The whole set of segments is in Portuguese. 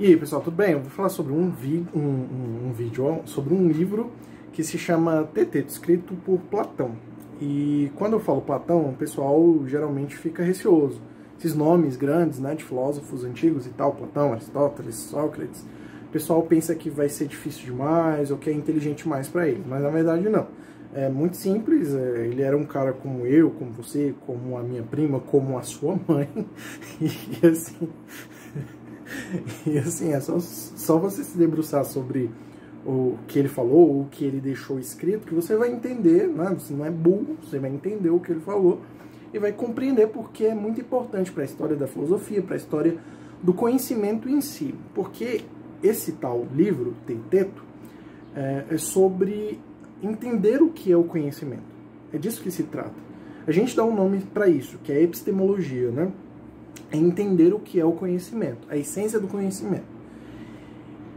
E aí, pessoal, tudo bem? Eu vou falar sobre um vídeo sobre um livro que se chama Teteto, escrito por Platão. E quando eu falo Platão, o pessoal geralmente fica receoso. Esses nomes grandes, né, de filósofos antigos e tal, Platão, Aristóteles, Sócrates, o pessoal pensa que vai ser difícil demais ou que é inteligente demais para ele, mas na verdade não. É muito simples, ele era um cara como eu, como você, como a minha prima, como a sua mãe, e assim, é só você se debruçar sobre o que ele falou, o que ele deixou escrito, que você vai entender, né? Você não é burro, você vai entender o que ele falou e vai compreender porque é muito importante para a história da filosofia, para a história do conhecimento em si. Porque esse tal livro, Teteto, é sobre entender o que é o conhecimento. É disso que se trata. A gente dá um nome para isso, que é epistemologia, né? É entender o que é o conhecimento, a essência do conhecimento.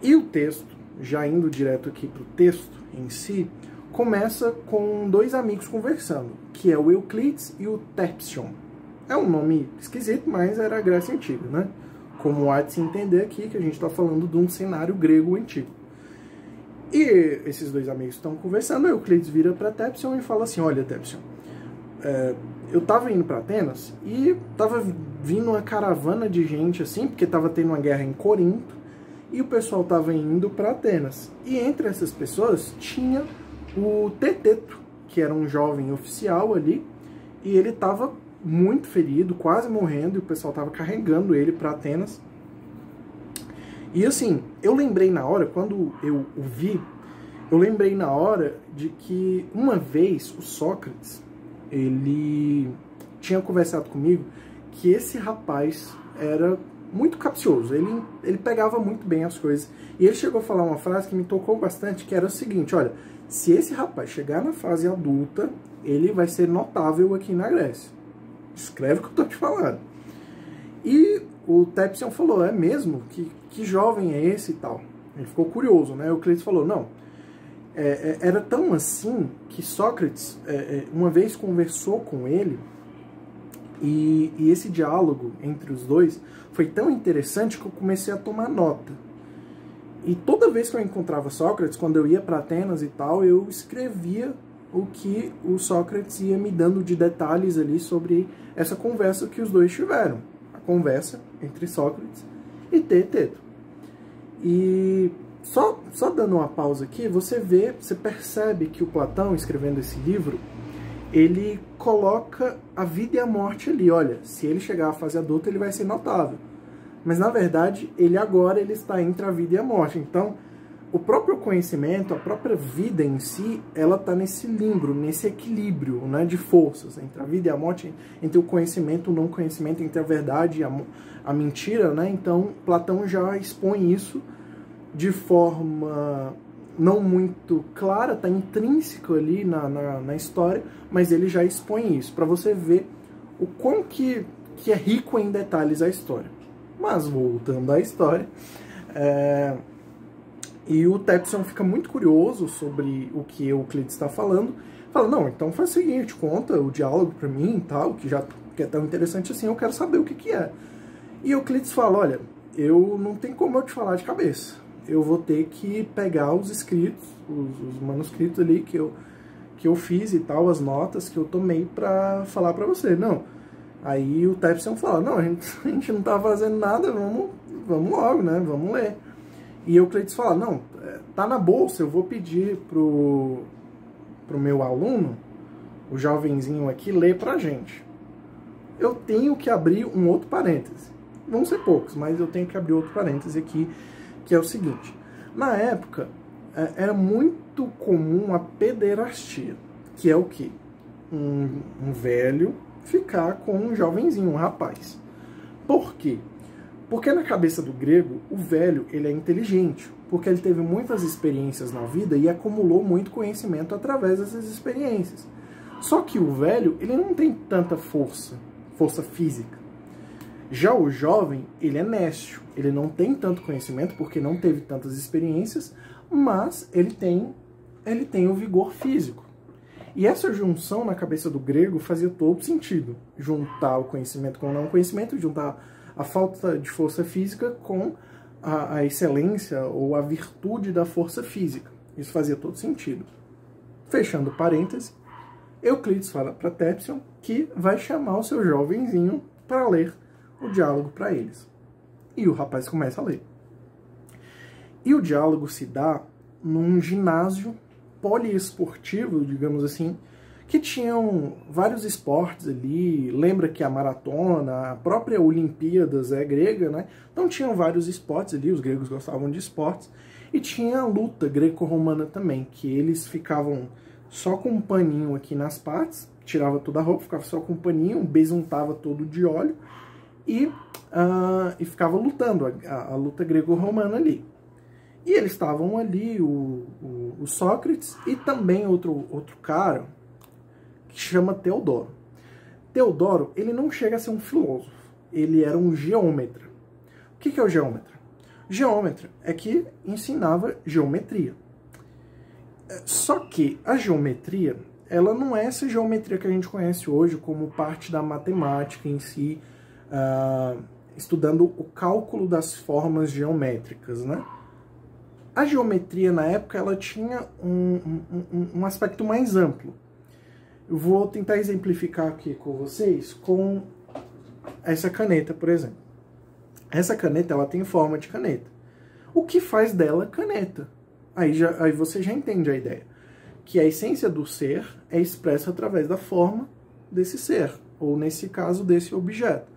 E o texto, já indo direto aqui para o texto em si, começa com dois amigos conversando, que é o Euclides e o Terpsion. É um nome esquisito, mas era a Grécia Antiga, né? Como há de se entender aqui, que a gente está falando de um cenário grego antigo. E esses dois amigos estão conversando, Euclides vira para Terpsion e fala assim: olha, Terpsion, eu tava indo para Atenas e tava vindo uma caravana de gente assim, porque tava tendo uma guerra em Corinto, e o pessoal tava indo para Atenas. E entre essas pessoas tinha o Teteto, que era um jovem oficial ali, e ele tava muito ferido, quase morrendo, e o pessoal tava carregando ele para Atenas. E assim, eu lembrei na hora, quando eu o vi, eu lembrei na hora de que uma vez o Sócrates, ele tinha conversado comigo que esse rapaz era muito capcioso, ele pegava muito bem as coisas. E ele chegou a falar uma frase que me tocou bastante, que era o seguinte: olha, se esse rapaz chegar na fase adulta, ele vai ser notável aqui na Grécia. Escreve o que eu tô te falando. E o Terpsion falou: é mesmo? Que jovem é esse e tal? Ele ficou curioso, né? O Euclides falou: não. Era tão assim que Sócrates uma vez conversou com ele e esse diálogo entre os dois foi tão interessante que eu comecei a tomar nota. E toda vez que eu encontrava Sócrates, quando eu ia para Atenas e tal, eu escrevia o que o Sócrates ia me dando de detalhes ali sobre essa conversa que os dois tiveram. A conversa entre Sócrates e Teteto. E só dando uma pausa aqui, você percebe que o Platão, escrevendo esse livro, ele coloca a vida e a morte ali. Olha, se ele chegar à fase adulta, ele vai ser notável. Mas, na verdade, ele está entre a vida e a morte. Então, o próprio conhecimento, a própria vida em si, ela está nesse limbo, nesse equilíbrio, né, de forças entre a vida e a morte, entre o conhecimento e o não conhecimento, entre a verdade e a mentira, né? Então, Platão já expõe isso de forma não muito clara, está intrínseco ali na história, mas ele já expõe isso, para você ver o quão que é rico em detalhes a história. Mas, voltando à história, e o Terpsion fica muito curioso sobre o que Euclides está falando, fala: não, então faz o seguinte, conta o diálogo para mim e tal, que é tão interessante assim, eu quero saber o que é. E Euclides fala: olha, eu não tenho como eu te falar de cabeça, eu vou ter que pegar os escritos, os manuscritos ali que eu fiz e tal, as notas que eu tomei para falar para você. Não. Aí o Terpsion fala: não, a gente não tá fazendo nada, vamos logo, né? Vamos ler. E Euclides fala: não, tá na bolsa, eu vou pedir pro meu aluno, o jovenzinho aqui, ler pra gente. Eu tenho que abrir um outro parêntese. Vão ser poucos, mas eu tenho que abrir outro parêntese aqui, que é o seguinte: na época, era muito comum a pederastia, que é o quê? Um velho ficar com um jovenzinho, um rapaz. Por quê? Porque na cabeça do grego, o velho, ele é inteligente, porque ele teve muitas experiências na vida e acumulou muito conhecimento através dessas experiências. Só que o velho, ele não tem tanta força física. Já o jovem, ele é nécio, ele não tem tanto conhecimento porque não teve tantas experiências, mas ele tem o vigor físico. E essa junção na cabeça do grego fazia todo sentido. Juntar o conhecimento com o não conhecimento, juntar a falta de força física com a excelência ou a virtude da força física. Isso fazia todo sentido. Fechando parênteses, Euclides fala para Tépsion que vai chamar o seu jovenzinho para ler o diálogo para eles. E o rapaz começa a ler. E o diálogo se dá num ginásio poliesportivo, digamos assim, que tinham vários esportes ali. Lembra que a maratona, a própria Olimpíadas é grega, né? Então tinham vários esportes ali, os gregos gostavam de esportes. E tinha a luta greco-romana também, que eles ficavam só com um paninho aqui nas partes, tirava toda a roupa, ficava só com um paninho, besuntava todo de óleo e ficava lutando, a luta grego-romana ali. E eles estavam ali, o Sócrates e também outro cara, que chama Teodoro. Teodoro, ele não chega a ser um filósofo, ele era um geômetra. O que é o geômetra? Geômetra é que ensinava geometria. Só que a geometria, ela não é essa geometria que a gente conhece hoje como parte da matemática em si, estudando o cálculo das formas geométricas, né? A geometria, na época, ela tinha um aspecto mais amplo. Eu vou tentar exemplificar aqui com vocês com essa caneta, por exemplo. Essa caneta, ela tem forma de caneta. O que faz dela caneta? Aí você já entende a ideia. Que a essência do ser é expressa através da forma desse ser, ou nesse caso, desse objeto.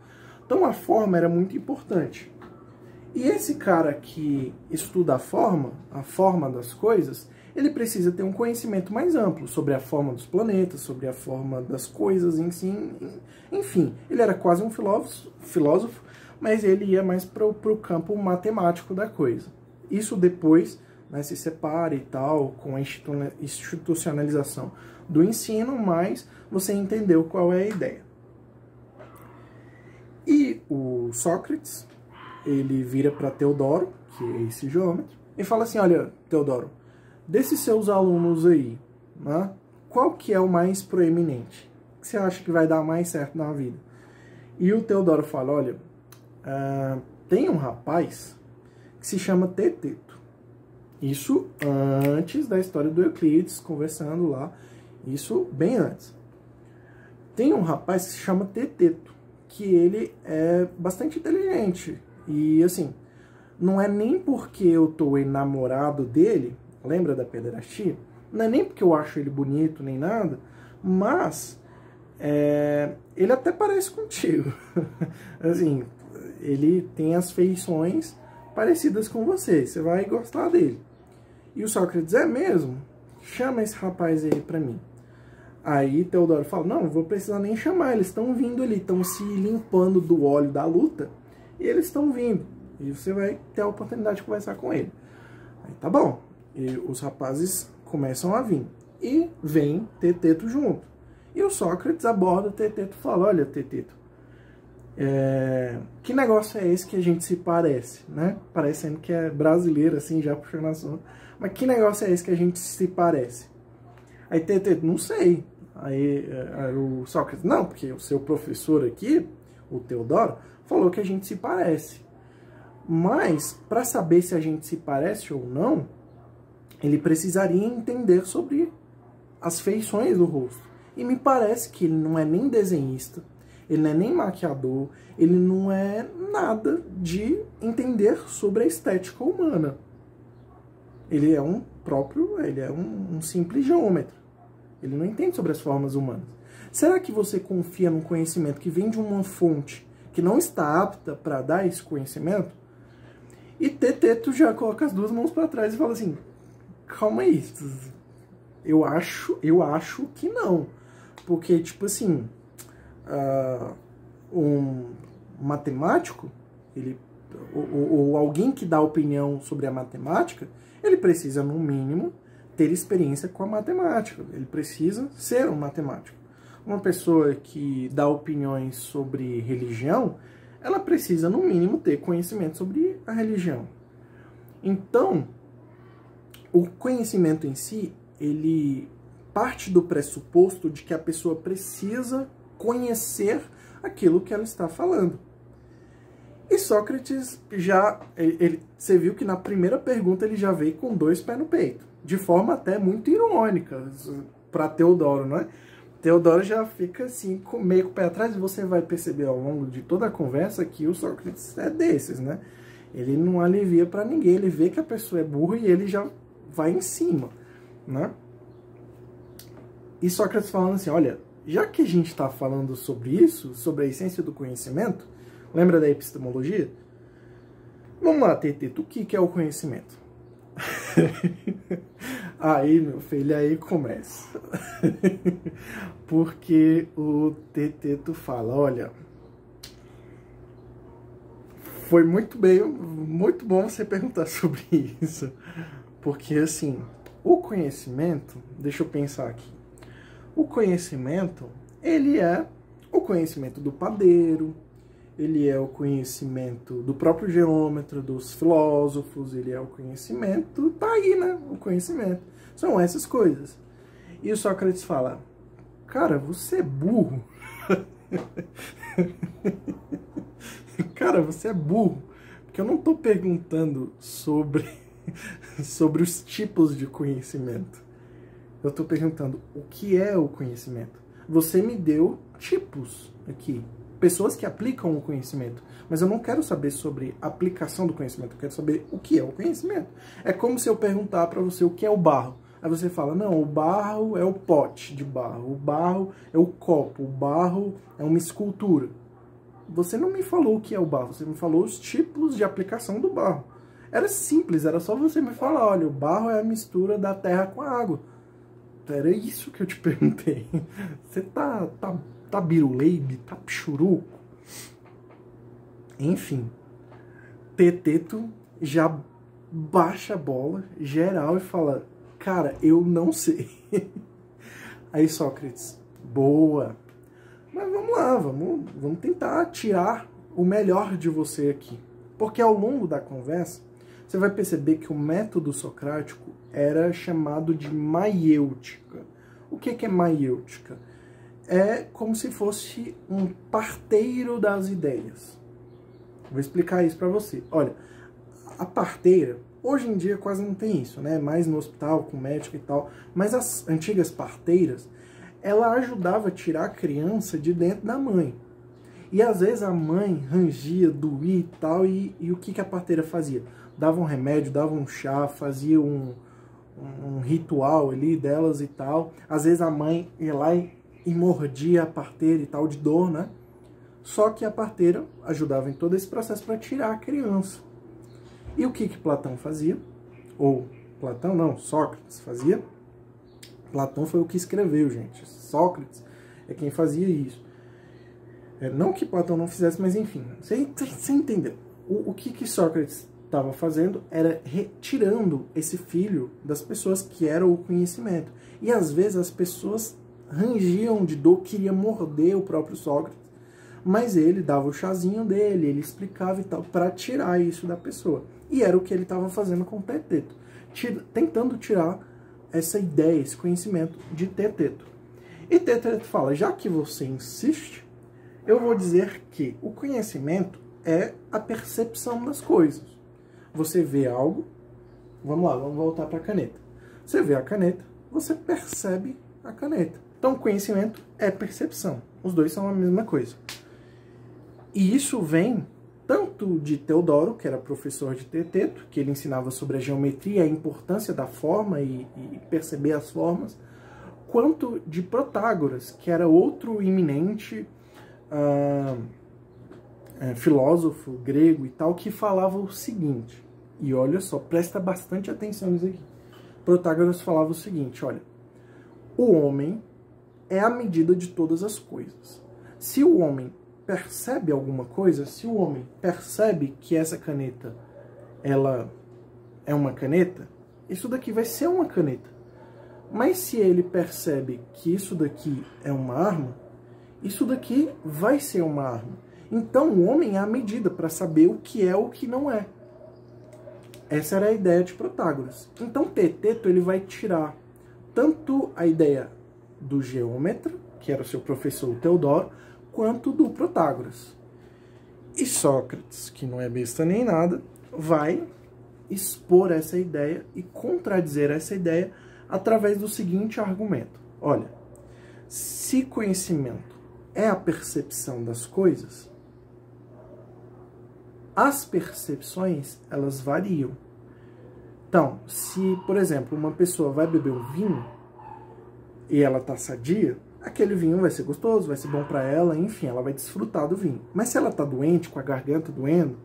Então a forma era muito importante. E esse cara que estuda a forma das coisas, ele precisa ter um conhecimento mais amplo sobre a forma dos planetas, sobre a forma das coisas em si. Enfim, ele era quase um filósofo, mas ele ia mais para o campo matemático da coisa. Isso depois, né, se separa e tal, com a institucionalização do ensino, mas você entendeu qual é a ideia. E o Sócrates, ele vira para Teodoro, que é esse geômetra, e fala assim: olha, Teodoro, desses seus alunos aí, né, qual que é o mais proeminente? O que você acha que vai dar mais certo na vida? E o Teodoro fala: olha, tem um rapaz que se chama Teteto. Isso antes da história do Euclides, conversando lá, isso bem antes. Tem um rapaz que se chama Teteto, que ele é bastante inteligente. E assim, não é nem porque eu tô enamorado dele, lembra da pederastia? Não é nem porque eu acho ele bonito, nem nada, mas ele até parece contigo. Assim, ele tem as feições parecidas com você vai gostar dele. E o Sócrates: é mesmo? Chama esse rapaz aí pra mim. Aí Teodoro fala: não, não vou precisar nem chamar, eles estão vindo ali, estão se limpando do óleo da luta, e eles estão vindo. E você vai ter a oportunidade de conversar com ele. Aí tá bom. E os rapazes começam a vir. E vem Teteto junto. E o Sócrates aborda Teteto e fala: olha, Teteto, que negócio é esse que a gente se parece, né? Parecendo que é brasileiro, assim, já puxando assunto. Mas que negócio é esse que a gente se parece? Aí Teteto: não sei. Aí o Sócrates: não, porque o seu professor aqui, o Teodoro, falou que a gente se parece. Mas, para saber se a gente se parece ou não, ele precisaria entender sobre as feições do rosto. E me parece que ele não é nem desenhista, ele não é nem maquiador, ele não é nada de entender sobre a estética humana. Ele é um simples geômetra. Ele não entende sobre as formas humanas. Será que você confia num conhecimento que vem de uma fonte que não está apta para dar esse conhecimento? E Teteto já coloca as duas mãos para trás e fala assim: calma aí, eu acho que não. Porque, tipo assim, um matemático, ou alguém que dá opinião sobre a matemática, ele precisa, no mínimo, ter experiência com a matemática. Ele precisa ser um matemático. Uma pessoa que dá opiniões sobre religião, ela precisa, no mínimo, ter conhecimento sobre a religião. Então, o conhecimento em si, ele parte do pressuposto de que a pessoa precisa conhecer aquilo que ela está falando. E Sócrates você viu que na primeira pergunta ele já veio com 2 pés no peito, de forma até muito irônica para Teodoro, não é? Teodoro já fica assim, meio com o pé atrás, e você vai perceber ao longo de toda a conversa que o Sócrates é desses, né? Ele não alivia para ninguém, ele vê que a pessoa é burra e ele já vai em cima, né? E Sócrates falando assim, olha, já que a gente está falando sobre isso, sobre a essência do conhecimento, lembra da epistemologia? Vamos lá, Teteto, o que é o conhecimento? Aí, meu filho, aí começa. Porque o Teteto fala, olha, foi muito bom você perguntar sobre isso. Porque, assim, o conhecimento, deixa eu pensar aqui, o conhecimento, ele é o conhecimento do padeiro, ele é o conhecimento do próprio geômetra, dos filósofos, ele é o conhecimento, tá aí, né? O conhecimento. São essas coisas. E o Sócrates fala, cara, você é burro. Cara, você é burro. Porque eu não tô perguntando sobre os tipos de conhecimento. Eu tô perguntando o que é o conhecimento. Você me deu tipos aqui. Pessoas que aplicam o conhecimento, mas eu não quero saber sobre a aplicação do conhecimento, eu quero saber o que é o conhecimento. É como se eu perguntar para você o que é o barro. Aí você fala, não, o barro é o pote de barro, o barro é o copo, o barro é uma escultura. Você não me falou o que é o barro, você me falou os tipos de aplicação do barro. Era simples, era só você me falar, olha, o barro é a mistura da terra com a água. Era isso que eu te perguntei. Você tá biruleibe, tá pichuruco. Enfim, Teteto já baixa a bola geral e fala, cara, eu não sei. Aí Sócrates, boa. Mas vamos lá, vamos tentar tirar o melhor de você aqui. Porque ao longo da conversa, você vai perceber que o método socrático era chamado de maiêutica. O que é maiêutica? É como se fosse um parteiro das ideias. Vou explicar isso para você. Olha, a parteira, hoje em dia quase não tem isso, né? Mais no hospital, com médico e tal. Mas as antigas parteiras, ela ajudava a tirar a criança de dentro da mãe. E às vezes a mãe rangia, doía e tal, e o que a parteira fazia? Dava um remédio, dava um chá, fazia um ritual ali delas e tal. Às vezes a mãe ia lá e mordia a parteira e tal, de dor, né? Só que a parteira ajudava em todo esse processo para tirar a criança. E o que Platão fazia? Ou, Platão não, Sócrates fazia. Platão foi o que escreveu, gente. Sócrates é quem fazia isso. Não que Platão não fizesse, mas enfim, você entendeu. O que Sócrates estava fazendo era retirando esse filho das pessoas que era o conhecimento. E às vezes as pessoas rangiam de dor, queria morder o próprio Sócrates, mas ele dava o chazinho dele, ele explicava e tal, para tirar isso da pessoa. E era o que ele estava fazendo com o Teteto, tentando tirar essa ideia, esse conhecimento de Teteto. E Teteto fala, já que você insiste, eu vou dizer que o conhecimento é a percepção das coisas. Você vê algo, vamos lá, vamos voltar para a caneta. Você vê a caneta, você percebe a caneta. Então, conhecimento é percepção. Os dois são a mesma coisa. E isso vem tanto de Teodoro, que era professor de Teteto, que ele ensinava sobre a geometria, a importância da forma e perceber as formas, quanto de Protágoras, que era outro eminente filósofo grego e tal, que falava o seguinte, e olha só, presta bastante atenção nisso aqui. Protágoras falava o seguinte, olha, o homem é a medida de todas as coisas. Se o homem percebe alguma coisa, se o homem percebe que essa caneta ela é uma caneta, isso daqui vai ser uma caneta. Mas se ele percebe que isso daqui é uma arma, isso daqui vai ser uma arma. Então o homem é a medida para saber o que é ou o que não é. Essa era a ideia de Protágoras. Então Teteto ele vai tirar tanto a ideia do geômetra, que era o seu professor Teodoro, quanto do Protágoras. E Sócrates, que não é besta nem nada, vai expor essa ideia e contradizer essa ideia através do seguinte argumento. Olha, se conhecimento é a percepção das coisas, as percepções, elas variam. Então, se, por exemplo, uma pessoa vai beber um vinho e ela tá sadia, aquele vinho vai ser gostoso, vai ser bom para ela, enfim, ela vai desfrutar do vinho. Mas se ela tá doente, com a garganta doendo,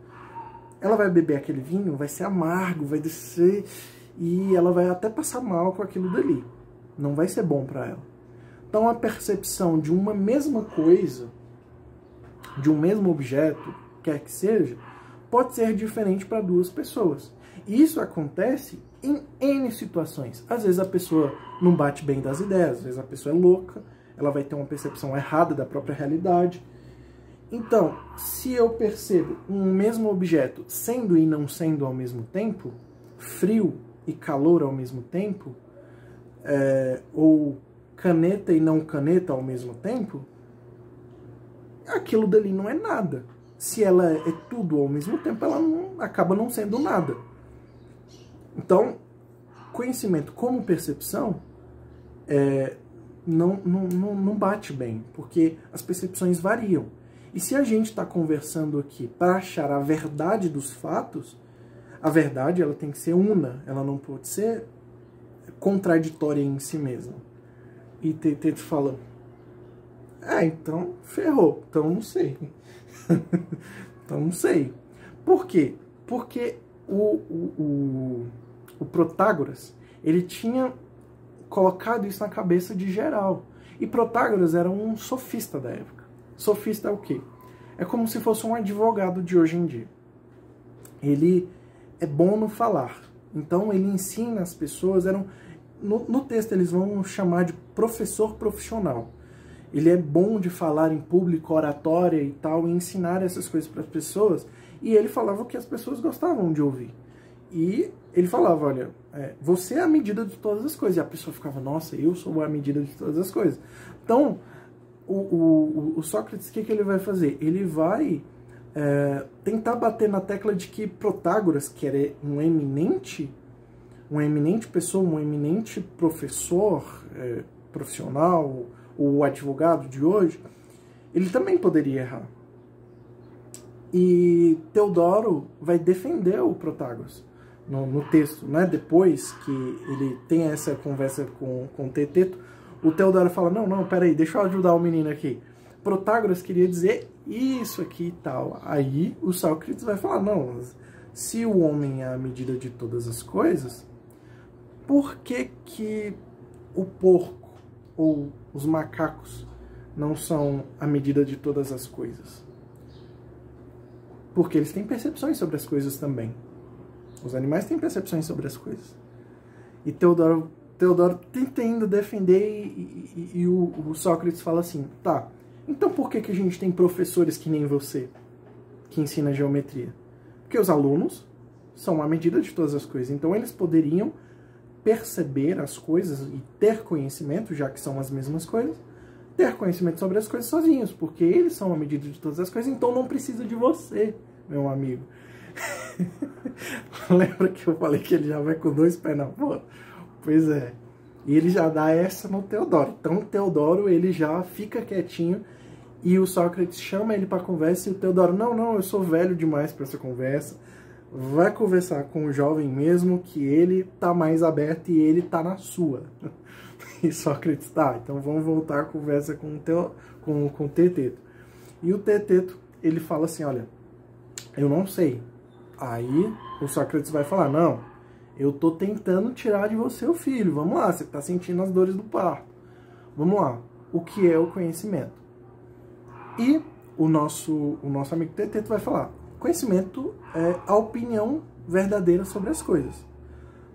ela vai beber aquele vinho, vai ser amargo, vai descer e ela vai até passar mal com aquilo dali. Não vai ser bom para ela. Então a percepção de uma mesma coisa, de um mesmo objeto, quer que seja, pode ser diferente para duas pessoas. E isso acontece em N situações. Às vezes a pessoa não bate bem das ideias, às vezes a pessoa é louca, ela vai ter uma percepção errada da própria realidade. Então, se eu percebo um mesmo objeto sendo e não sendo ao mesmo tempo, frio e calor ao mesmo tempo, ou caneta e não caneta ao mesmo tempo, aquilo dali não é nada. Se ela é tudo ao mesmo tempo, ela acaba não sendo nada. Então, conhecimento como percepção não bate bem, porque as percepções variam. E se a gente está conversando aqui para achar a verdade dos fatos, a verdade ela tem que ser una, ela não pode ser contraditória em si mesma. E Teteto fala, então ferrou, então não sei. Então não sei. Por quê? Porque o Protágoras, ele tinha colocado isso na cabeça de geral. E Protágoras era um sofista da época. Sofista é o quê? É como se fosse um advogado de hoje em dia. Ele é bom no falar. Então ele ensina as pessoas, no texto eles vão chamar de professor profissional. Ele é bom de falar em público, oratória e tal, e ensinar essas coisas para as pessoas. E ele falava o que as pessoas gostavam de ouvir. E ele falava, olha, você é a medida de todas as coisas. E a pessoa ficava, nossa, eu sou a medida de todas as coisas. Então, o Sócrates, o que ele vai fazer? Ele vai tentar bater na tecla de que Protágoras, que era uma eminente pessoa, um eminente professor profissional, o advogado de hoje, ele também poderia errar. E Teodoro vai defender o Protágoras no texto, né? Depois que ele tem essa conversa com Teteto, o Teodoro fala, não, peraí, deixa eu ajudar o menino aqui. Protágoras queria dizer isso aqui e tal. Aí o Sócrates vai falar, não, se o homem é a medida de todas as coisas, por que o porco ou os macacos não são a medida de todas as coisas? Porque eles têm percepções sobre as coisas também. Os animais têm percepções sobre as coisas. E Teodoro tenta ainda defender e o Sócrates fala assim, tá, então por que a gente tem professores que nem você, que ensina geometria? Porque os alunos são a medida de todas as coisas. Então eles poderiam perceber as coisas e ter conhecimento, já que são as mesmas coisas, ter conhecimento sobre as coisas sozinhos, porque eles são a medida de todas as coisas, então não precisa de você, meu amigo. Lembra que eu falei que ele já vai com dois pés na porta? Pois é. E ele já dá essa no Teodoro. Então o Teodoro, ele já fica quietinho e o Sócrates chama ele para conversa e o Teodoro, não, eu sou velho demais para essa conversa. Vai conversar com o jovem mesmo, que ele tá mais aberto e ele tá na sua. E Sócrates, tá, então vamos voltar à conversa com o Teteto. E o Teteto, ele fala assim, olha, eu não sei. Aí o Sócrates vai falar, não, eu tô tentando tirar de você o filho, vamos lá, você tá sentindo as dores do parto. Vamos lá, o que é o conhecimento? E o nosso amigo Teteto vai falar, conhecimento é a opinião verdadeira sobre as coisas.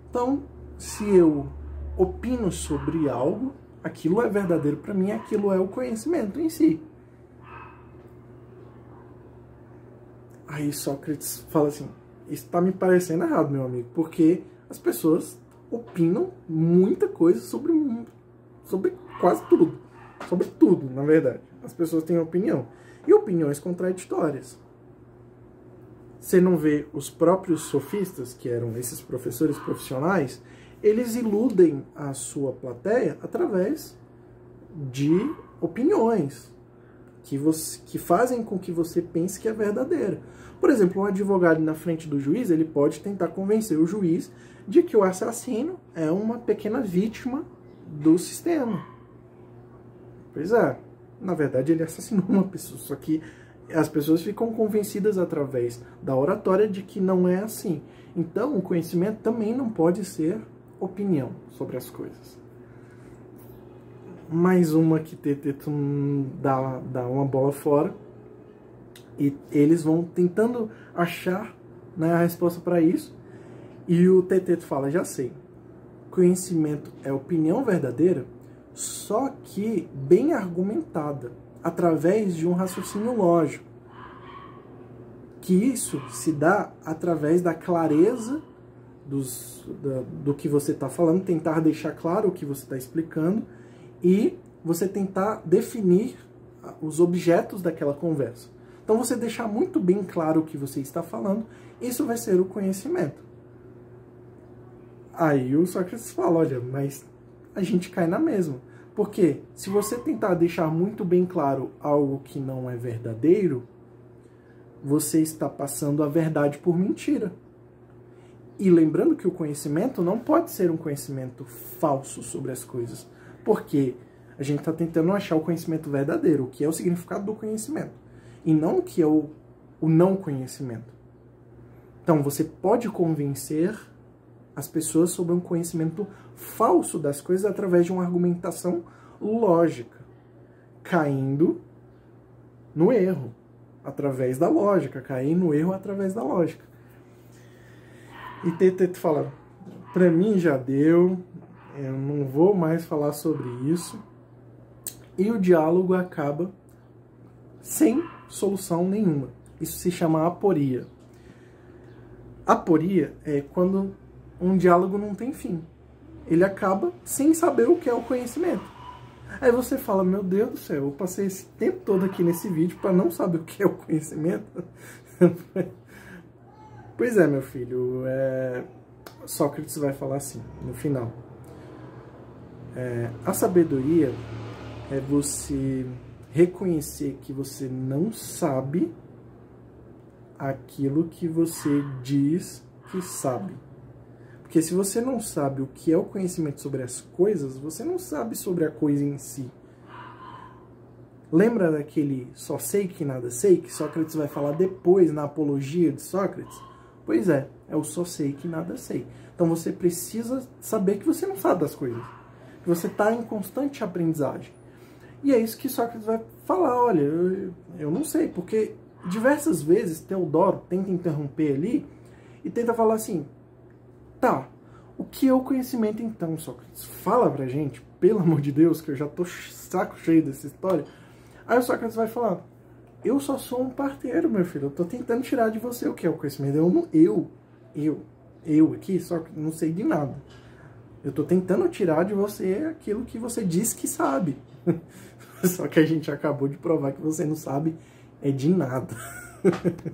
Então, se eu opino sobre algo, aquilo é verdadeiro para mim, aquilo é o conhecimento em si. Aí Sócrates fala assim, isso está me parecendo errado, meu amigo, porque as pessoas opinam muita coisa sobre quase tudo. Sobre tudo, na verdade. As pessoas têm opinião. E opiniões contraditórias. Você não vê os próprios sofistas, que eram esses professores profissionais, eles iludem a sua plateia através de opiniões que fazem com que você pense que é verdadeira. Por exemplo, um advogado na frente do juiz, ele pode tentar convencer o juiz de que o assassino é uma pequena vítima do sistema. Pois é, na verdade ele assassinou uma pessoa, só que as pessoas ficam convencidas através da oratória de que não é assim. Então, o conhecimento também não pode ser opinião sobre as coisas. Mais uma que Teteto dá uma bola fora. E eles vão tentando achar, né, a resposta para isso. E o Teteto fala, já sei. Conhecimento é opinião verdadeira, só que bem argumentada, através de um raciocínio lógico. Que isso se dá através da clareza do que você está falando, tentar deixar claro o que você está explicando e você tentar definir os objetos daquela conversa. Então você deixar muito bem claro o que você está falando, isso vai ser o conhecimento. Aí o Sócrates fala, olha, mas a gente cai na mesma. Porque se você tentar deixar muito bem claro algo que não é verdadeiro, você está passando a verdade por mentira. E lembrando que o conhecimento não pode ser um conhecimento falso sobre as coisas. Porque a gente está tentando achar o conhecimento verdadeiro, o que é o significado do conhecimento. E não o que é o não conhecimento. Então, você pode convencer as pessoas sobre um conhecimento falso das coisas através de uma argumentação lógica, caindo no erro através da lógica, cair no erro através da lógica. E Teteto fala, para mim já deu, eu não vou mais falar sobre isso. E o diálogo acaba sem solução nenhuma. Isso se chama aporia. Aporia é quando um diálogo não tem fim. Ele acaba sem saber o que é o conhecimento. Aí você fala, meu Deus do céu, eu passei esse tempo todo aqui nesse vídeo para não saber o que é o conhecimento. Pois é, meu filho, Sócrates vai falar assim, no final. A sabedoria é você reconhecer que você não sabe aquilo que você diz que sabe. Porque se você não sabe o que é o conhecimento sobre as coisas, você não sabe sobre a coisa em si. Lembra daquele só sei que nada sei, que Sócrates vai falar depois na apologia de Sócrates? Pois é o só sei que nada sei. Então você precisa saber que você não sabe das coisas. Que você está em constante aprendizagem. E é isso que Sócrates vai falar, olha, eu não sei, porque diversas vezes Teodoro tenta interromper ali e tenta falar assim, tá, o que é o conhecimento então, Sócrates? Fala pra gente, pelo amor de Deus, que eu já tô saco cheio dessa história. Aí o Sócrates vai falar, eu só sou um parteiro, meu filho, eu tô tentando tirar de você o que é o conhecimento. Eu aqui, só que não sei de nada. Eu tô tentando tirar de você aquilo que você diz que sabe. Só que a gente acabou de provar que você não sabe de nada.